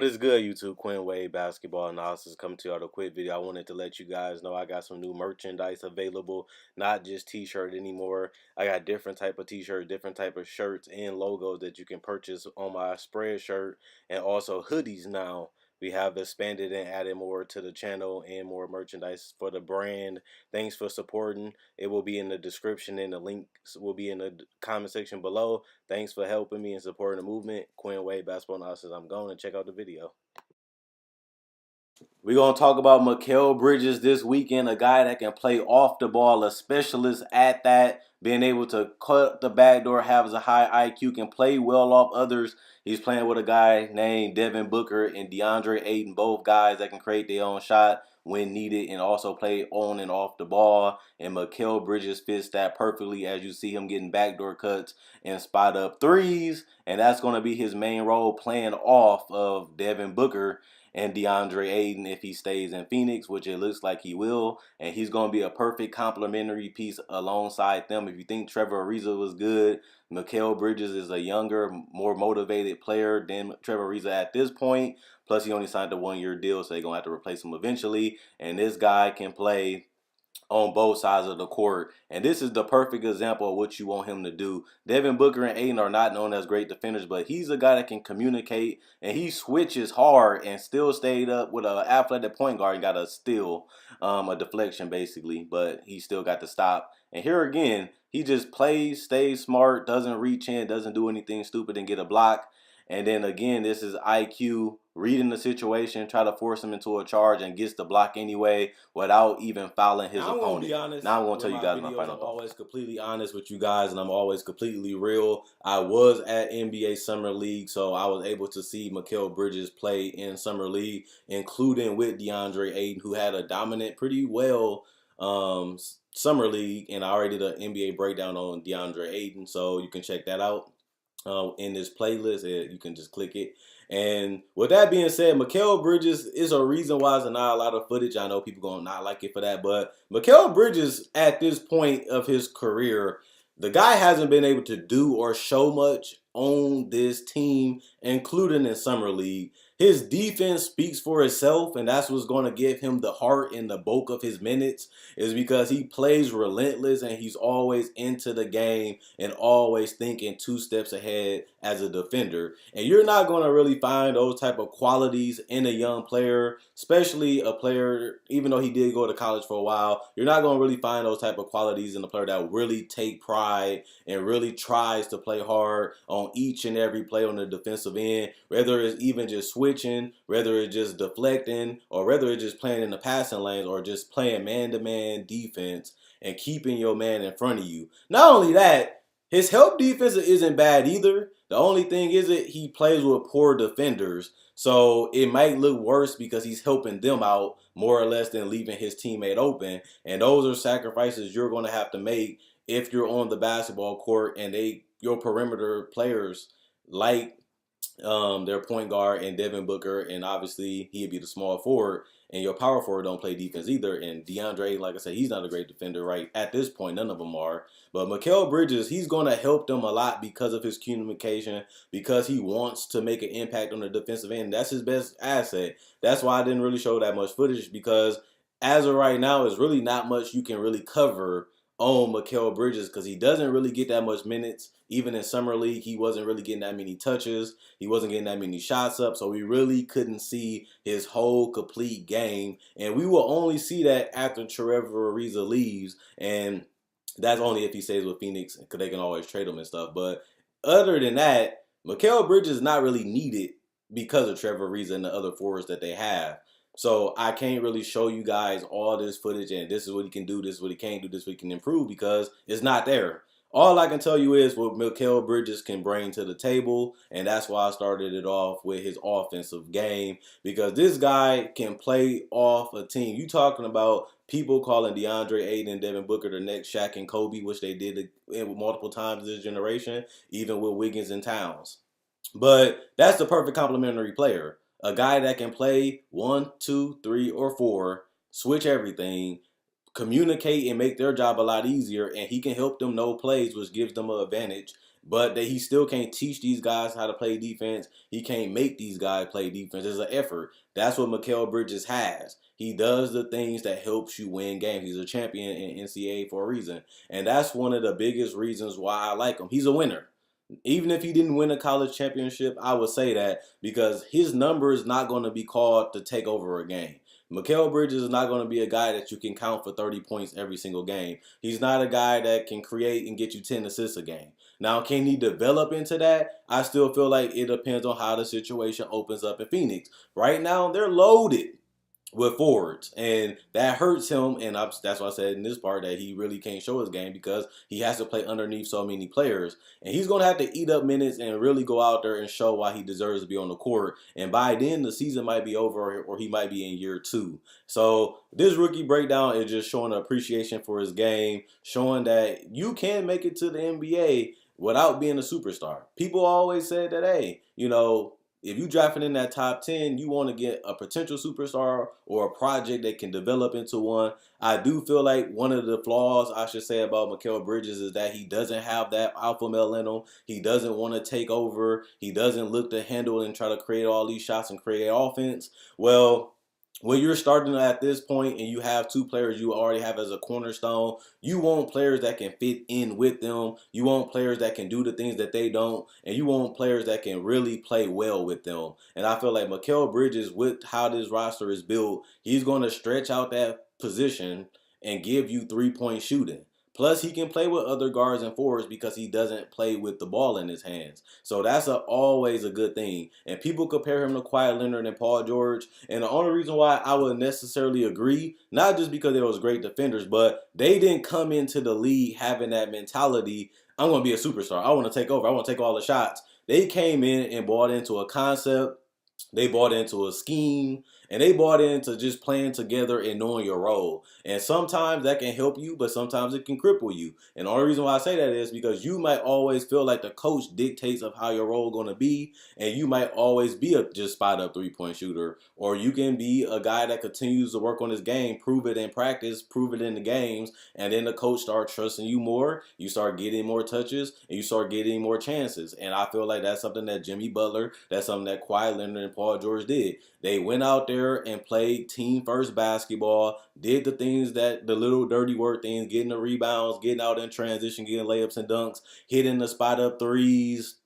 is good, YouTube? Quinn Wade Basketball Analysis coming to you with a quick video. I wanted to let you guys know I got some new merchandise available, not just t-shirt anymore. I got different type of t-shirt, different type of shirts and logos that you can purchase on my spread shirt, and also hoodies now. We have expanded and added more to the channel and more merchandise for the brand. Thanks for supporting. It will be in the description and the links will be in the comment section below. Thanks for helping me and supporting the movement. Quinn Wade Basketball Analysis. I'm going to check out the video. We're going to talk about Mikal Bridges this weekend, a guy that can play off the ball, a specialist at that, being able to cut the backdoor, have a high IQ, can play well off others. He's playing with a guy named Devin Booker and DeAndre Ayton, both guys that can create their own shot when needed and also play on and off the ball. And Mikal Bridges fits that perfectly, as you see him getting backdoor cuts and spot up threes. And that's going to be his main role, playing off of Devin Booker and DeAndre Ayton if he stays in Phoenix, which it looks like he will. And he's going to be a perfect complementary piece alongside them. If you think Trevor Ariza was good, Mikal Bridges is a younger, more motivated player than Trevor Ariza at this point. Plus, he only signed a one-year deal, so they're going to have to replace him eventually. And this guy can play on both sides of the court. And this is the perfect example of what you want him to do. Devin Booker and Ayton are not known as great defenders, but he's a guy that can communicate, and he switches hard and still stayed up with an athletic point guard and got a steal, a deflection basically, but he still got to stop. And here again, he just plays, stays smart, doesn't reach in, doesn't do anything stupid and get a block. And then again, this is IQ, reading the situation, try to force him into a charge and gets the block anyway without even fouling his opponent. I'm going to be honest. Now I'm going to tell you guys my final thoughts. I'm always completely honest with you guys, and I'm always completely real. I was at NBA Summer League, so I was able to see Mikal Bridges play in Summer League, including with DeAndre Ayton, who had a dominant, pretty well Summer League, and I already did an NBA breakdown on DeAndre Ayton, so you can check that out. In this playlist, you can just click it. And with that being said, Mikal Bridges is a reason why there's not a lot of footage. I know people gonna not like it for that, but Mikal Bridges at this point of his career, the guy hasn't been able to do or show much on this team, including in Summer League. His defense speaks for itself, and that's what's going to give him the heart and the bulk of his minutes, is because he plays relentless and he's always into the game and always thinking 2 steps ahead as a defender. And you're not going to really find those type of qualities in a young player, especially a player, even though he did go to college for a while, you're not going to really find those type of qualities in a player that really take pride and really tries to play hard on each and every play on the defensive end, whether it's even just switching, whether it's just deflecting, or whether it's just playing in the passing lanes, or just playing man-to-man defense and keeping your man in front of you. Not only that, his help defense isn't bad either. The only thing is that he plays with poor defenders, so it might look worse because he's helping them out more or less than leaving his teammate open. And those are sacrifices you're going to have to make if you're on the basketball court and your perimeter players like their point guard and Devin Booker, and obviously he'd be the small forward, and your power forward don't play defense either. And DeAndre, like I said, he's not a great defender right at this point. None of them are. But Mikal Bridges, he's going to help them a lot because of his communication, because he wants to make an impact on the defensive end. That's his best asset. That's why I didn't really show that much footage, because as of right now, it's really not much you can really cover on Mikal Bridges, because he doesn't really get that much minutes. Even in Summer League, he wasn't really getting that many touches. He wasn't getting that many shots up, so we really couldn't see his whole complete game. And we will only see that after Trevor Ariza leaves, and that's only if he stays with Phoenix, because they can always trade him and stuff. But other than that, Mikal Bridges is not really needed because of Trevor Ariza and the other forwards that they have. So I can't really show you guys all this footage and this is what he can do, this is what he can't do, this is what he can improve, because it's not there. All I can tell you is what Mikal Bridges can bring to the table, and that's why I started it off with his offensive game, because this guy can play off a team. You talking about people calling DeAndre Ayton and Devin Booker the next Shaq and Kobe, which they did multiple times this generation, even with Wiggins and Towns. But that's the perfect complementary player. A guy that can play 1, 2, 3, or 4, switch everything, communicate and make their job a lot easier, and he can help them know plays, which gives them an advantage but that he still can't teach these guys how to play defense. He can't make these guys play defense. It's an effort. That's what Mikal Bridges has. He does the things that helps you win games. He's a champion in NCAA for a reason. And that's one of the biggest reasons why I like him. He's a winner. Even if he didn't win a college championship, I would say that because his number is not going to be called to take over a game. Mikal Bridges is not going to be a guy that you can count for 30 points every single game. He's not a guy that can create and get you 10 assists a game. Now, can he develop into that? I still feel like it depends on how the situation opens up in Phoenix. Right now, they're loaded with forwards, and that hurts him. And that's why I said in this part that he really can't show his game because he has to play underneath so many players, and he's gonna have to eat up minutes and really go out there and show why he deserves to be on the court. And by then, the season might be over, or he might be in year 2. So this rookie breakdown is just showing appreciation for his game, showing that you can make it to the NBA without being a superstar. People always said that, hey, if you drafting in that top 10, you want to get a potential superstar or a project that can develop into one. I do feel like one of the flaws I should say about Mikal Bridges is that he doesn't have that alpha male in him. He doesn't want to take over. He doesn't look to handle and try to create all these shots and create offense. Well, when you're starting at this point and you have 2 players you already have as a cornerstone, you want players that can fit in with them. You want players that can do the things that they don't. And you want players that can really play well with them. And I feel like Mikal Bridges, with how this roster is built, he's going to stretch out that position and give you 3-point shooting. Plus, he can play with other guards and forwards because he doesn't play with the ball in his hands. So that's always a good thing. And people compare him to Kawhi Leonard and Paul George. And the only reason why I would necessarily agree, not just because they was great defenders, but they didn't come into the league having that mentality, I'm going to be a superstar. I want to take over. I want to take all the shots. They came in and bought into a concept. They bought into a scheme, and they bought into just playing together and knowing your role. And sometimes that can help you, but sometimes it can cripple you. And the only reason why I say that is because you might always feel like the coach dictates of how your role is going to be, and you might always be a just spot up 3-point shooter, or you can be a guy that continues to work on his game, prove it in practice, prove it in the games, and then the coach starts trusting you more. You start getting more touches, and you start getting more chances. And I feel like that's something that Jimmy Butler, that's something that Kawhi Leonard and Paul George did. They went out there and played team first basketball, did the things that the little dirty work things, getting the rebounds, getting out in transition, getting layups and dunks, hitting the spot up threes,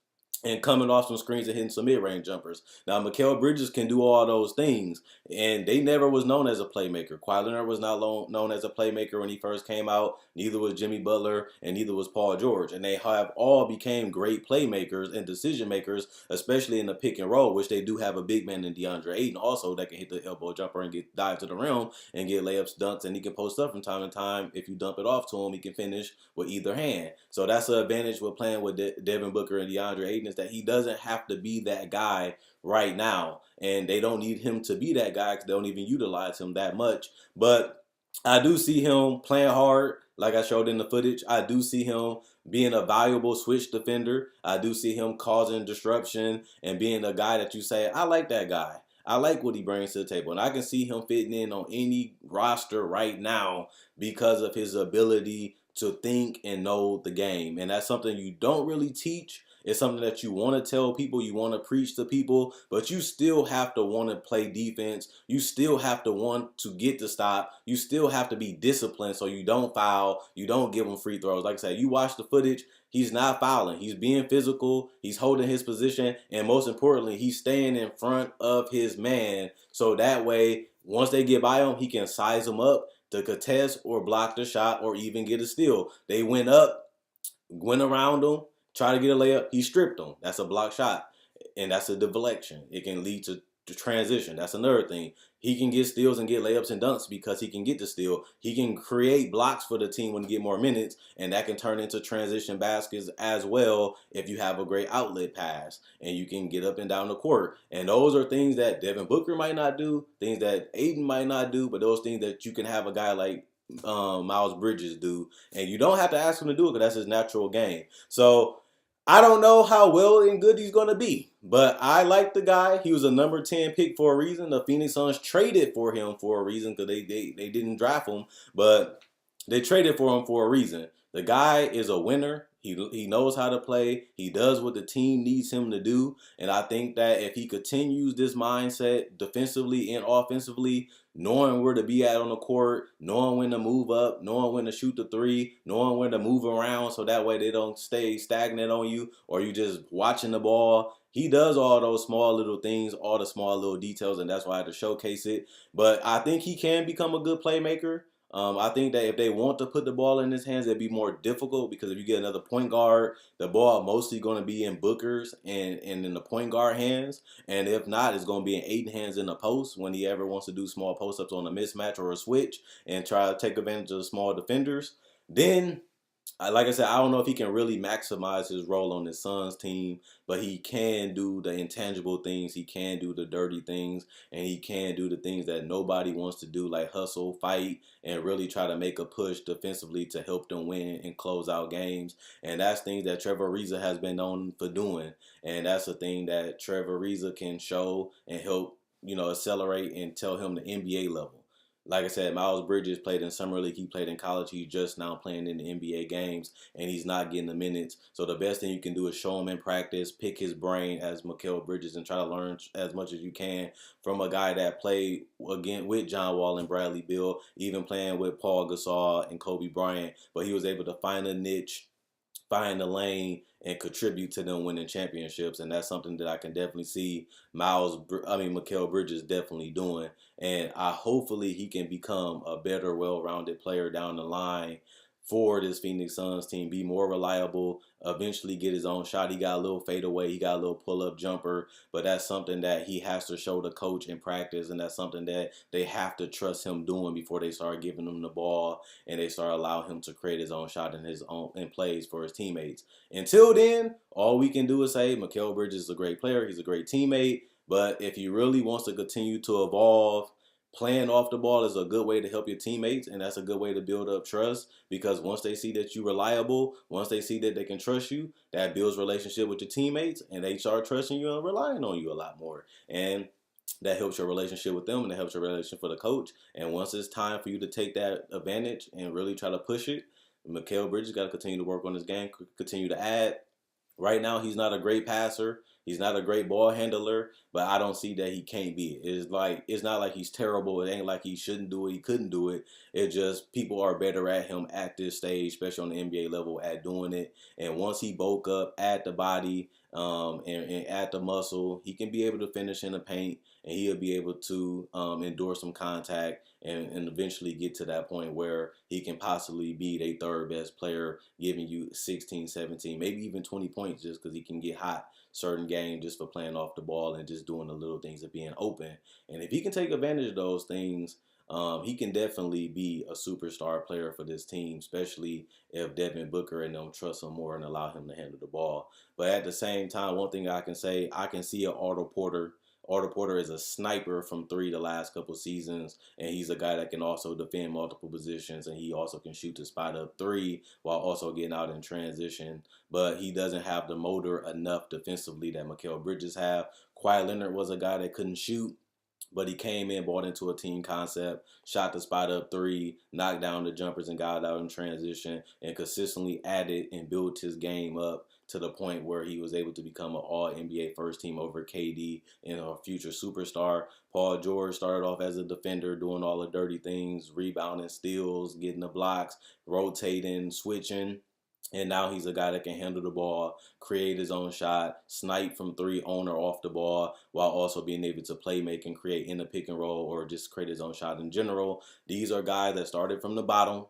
and coming off some screens and hitting some mid-range jumpers. Now, Mikal Bridges can do all those things, and they never was known as a playmaker. Kawhi Leonard was not known as a playmaker when he first came out. Neither was Jimmy Butler, and neither was Paul George. And they have all became great playmakers and decision makers, especially in the pick and roll, which they do have a big man in DeAndre Ayton also that can hit the elbow jumper and dive to the rim and get layups, dunks, and he can post up from time to time. If you dump it off to him, he can finish with either hand. So that's an advantage with playing with Devin Booker and DeAndre Ayton, is that he doesn't have to be that guy right now. And they don't need him to be that guy because they don't even utilize him that much. But I do see him playing hard, like I showed in the footage. I do see him being a valuable switch defender. I do see him causing disruption and being a guy that you say, I like that guy. I like what he brings to the table. And I can see him fitting in on any roster right now because of his ability to think and know the game. And that's something you don't really teach. It's something that you want to tell people, you want to preach to people, but you still have to want to play defense. You still have to want to get the stop. You still have to be disciplined so you don't foul, you don't give them free throws. Like I said, you watch the footage, he's not fouling. He's being physical, he's holding his position, and most importantly, he's staying in front of his man so that way, once they get by him, he can size them up to contest or block the shot or even get a steal. They went up, went around him, try to get a layup, he stripped them. That's a block shot, and that's a deflection. It can lead to transition. That's another thing. He can get steals and get layups and dunks because he can get the steal. He can create blocks for the team when he get more minutes, and that can turn into transition baskets as well if you have a great outlet pass, and you can get up and down the court. And those are things that Devin Booker might not do, things that Ayton might not do, but those things that you can have a guy like Miles Bridges do, and you don't have to ask him to do it because that's his natural game. So I don't know how well and good he's going to be, but I like the guy. He was a number 10 pick for a reason. The Phoenix Suns traded for him for a reason because they didn't draft him, but they traded for him for a reason. The guy is a winner. He knows how to play. He does what the team needs him to do. And I think that if he continues this mindset defensively and offensively, knowing where to be at on the court, knowing when to move up, knowing when to shoot the three, knowing when to move around so that way they don't stay stagnant on you or you just watching the ball. He does all those small little things, all the small little details, and that's why I had to showcase it. But I think he can become a good playmaker. I think that if they want to put the ball in his hands, it'd be more difficult because if you get another point guard, the ball mostly going to be in Booker's and in the point guard hands. And if not, it's going to be in Aiden's hands in the post when he ever wants to do small post-ups on a mismatch or a switch and try to take advantage of the small defenders. Then like I said, I don't know if he can really maximize his role on his son's team, but he can do the intangible things. He can do the dirty things, and he can do the things that nobody wants to do, like hustle, fight, and really try to make a push defensively to help them win and close out games. And that's things that Trevor Ariza has been known for doing. And that's a thing that Trevor Ariza can show and help, accelerate and tell him the NBA level. Like I said, Mikal Bridges played in summer league. He played in college. He's just now playing in the NBA games, and he's not getting the minutes. So the best thing you can do is show him in practice, pick his brain as Mikal Bridges, and try to learn as much as you can from a guy that played again with John Wall and Bradley Beal, even playing with Paul Gasol and Kobe Bryant. But he was able to find a niche, find the lane, and contribute to them winning championships. And that's something that I can definitely see Mikal Bridges definitely doing. And hopefully he can become a better, well-rounded player down the line for this Phoenix Suns team, be more reliable, eventually get his own shot. He got a little fadeaway, he got a little pull-up jumper, but that's something that he has to show the coach in practice, and that's something that they have to trust him doing before they start giving him the ball and they start allowing him to create his own shot and plays for his teammates. Until then, all we can do is say Mikal Bridges is a great player, he's a great teammate, but if he really wants to continue to evolve, playing off the ball is a good way to help your teammates, and that's a good way to build up trust because once they see that you're reliable, once they see that they can trust you, that builds relationship with your teammates, and they start trusting you and relying on you a lot more. And that helps your relationship with them, and that helps your relationship for the coach. And once it's time for you to take that advantage and really try to push it, Mikal Bridges got to continue to work on his game, continue to add. Right now, he's not a great passer. He's not a great ball handler, but I don't see that he can't be it. It's not like he's terrible. It ain't like he shouldn't do it. He couldn't do it. It's just people are better at him at this stage, especially on the NBA level, at doing it. And once he bulk up, add the body, and add the muscle, he can be able to finish in the paint, and he'll be able to endure some contact and eventually get to that point where he can possibly be their third best player, giving you 16, 17, maybe even 20 points just because he can get hot certain games just for playing off the ball and just doing the little things of being open. And if he can take advantage of those things, he can definitely be a superstar player for this team, especially if Devin Booker and them trust him more and allow him to handle the ball. But at the same time, one thing I can say, I can see an Otto Porter. Otto Porter is a sniper from three the last couple seasons, and he's a guy that can also defend multiple positions, and he also can shoot the spot up three while also getting out in transition. But he doesn't have the motor enough defensively that Mikal Bridges have. Kawhi Leonard was a guy that couldn't shoot, but he came in, bought into a team concept, shot the spot up three, knocked down the jumpers and got out in transition, and consistently added and built his game up to the point where he was able to become an all-NBA first team over KD and a future superstar. Paul George started off as a defender, doing all the dirty things, rebounding, steals, getting the blocks, rotating, switching. And now he's a guy that can handle the ball, create his own shot, snipe from three on or off the ball, while also being able to play make and create in the pick and roll or just create his own shot in general. These are guys that started from the bottom.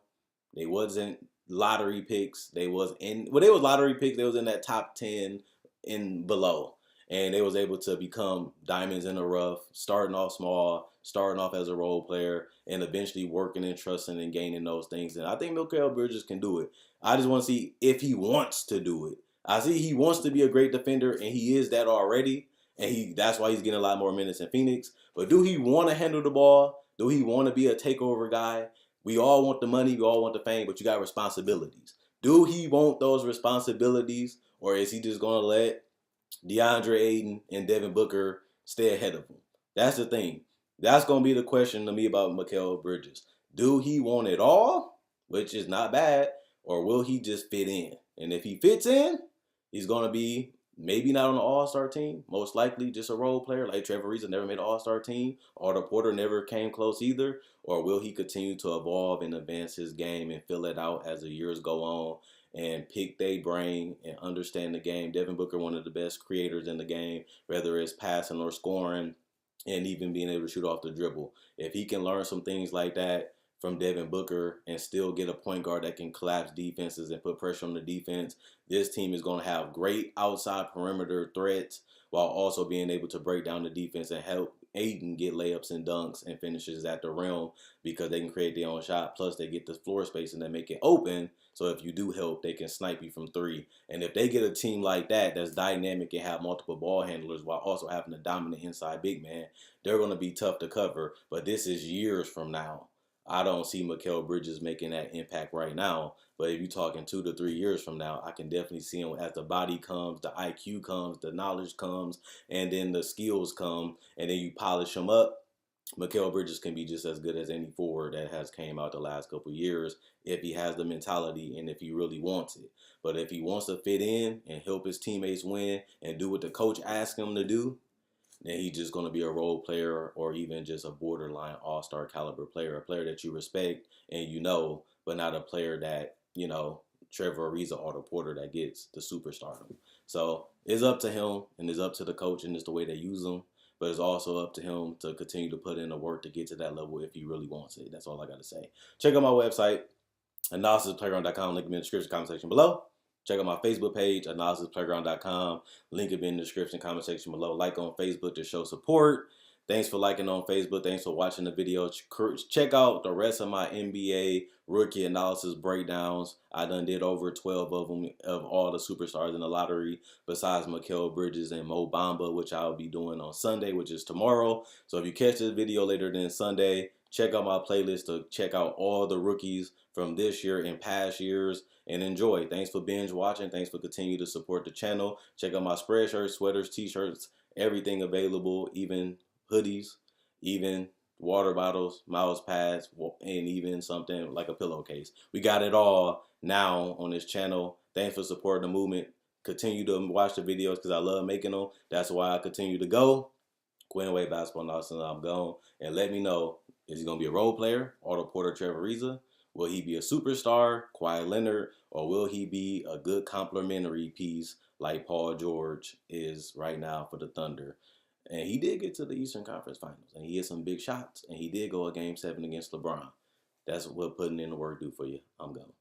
They wasn't lottery picks. They was lottery picks. They was in that top 10 and below. And they was able to become diamonds in the rough, starting off small, starting off as a role player, and eventually working and trusting and gaining those things. And I think Mikal Bridges can do it. I just want to see if he wants to do it. I see he wants to be a great defender, and he is that already. And that's why he's getting a lot more minutes in Phoenix. But do he want to handle the ball? Do he want to be a takeover guy? We all want the money, we all want the fame, but you got responsibilities. Do he want those responsibilities, or is he just going to let DeAndre Ayton and Devin Booker stay ahead of him? That's the thing. That's going to be the question to me about Mikal Bridges. Do he want it all, which is not bad, or will he just fit in? And if he fits in, he's going to be maybe not on the All-Star team, most likely just a role player like Trevor Ariza never made an All-Star team. Otto Porter never came close either. Or will he continue to evolve and advance his game and fill it out as the years go on and pick their brain and understand the game? Devin Booker, one of the best creators in the game, whether it's passing or scoring and even being able to shoot off the dribble. If he can learn some things like that from Devin Booker and still get a point guard that can collapse defenses and put pressure on the defense, this team is going to have great outside perimeter threats while also being able to break down the defense and help Aiden get layups and dunks and finishes at the rim because they can create their own shot. Plus, they get the floor space and they make it open. So if you do help, they can snipe you from three. And if they get a team like that that's dynamic and have multiple ball handlers while also having a dominant inside big man, they're going to be tough to cover. But this is years from now. I don't see Mikal Bridges making that impact right now. But if you're talking 2 to 3 years from now, I can definitely see him as the body comes, the IQ comes, the knowledge comes, and then the skills come, and then you polish them up. Mikal Bridges can be just as good as any forward that has came out the last couple of years if he has the mentality and if he really wants it. But if he wants to fit in and help his teammates win and do what the coach asks him to do, then he's just going to be a role player or even just a borderline all-star caliber player, a player that you respect and you know, but not a player that, you know, Trevor Ariza or Otto Porter that gets the superstardom. So it's up to him and it's up to the coach and it's the way they use him. But it's also up to him to continue to put in the work to get to that level if he really wants it. That's all I got to say. Check out my website, analysisplayground.com. Link in the description comment section below. Check out my Facebook page, analysisplayground.com. Link in the description comment section below. Like on Facebook to show support. Thanks for liking on Facebook. Thanks for watching the video. Check out the rest of my NBA rookie analysis breakdowns. I done did over 12 of them of all the superstars in the lottery besides Mikal Bridges and Mo Bamba, which I'll be doing on Sunday, which is tomorrow. So if you catch this video later than Sunday, check out my playlist to check out all the rookies from this year and past years and enjoy. Thanks for binge watching. Thanks for continuing to support the channel. Check out my spreadshirts, sweaters, t-shirts, everything available, even hoodies, even water bottles, mouse pads, and even something like a pillowcase. We got it all now on this channel. Thanks for supporting the movement. Continue to watch the videos because I love making them. That's why I continue to go. Quinn Wade Basketball Analysis, I'm gone. And let me know, is he going to be a role player, Otto Porter, Trevor Ariza? Will he be a superstar, Kawhi Leonard, or will he be a good complementary piece like Paul George is right now for the Thunder? And he did get to the Eastern Conference Finals, and he hit some big shots, and he did go a Game 7 against LeBron. That's what putting in the work do for you. I'm gone.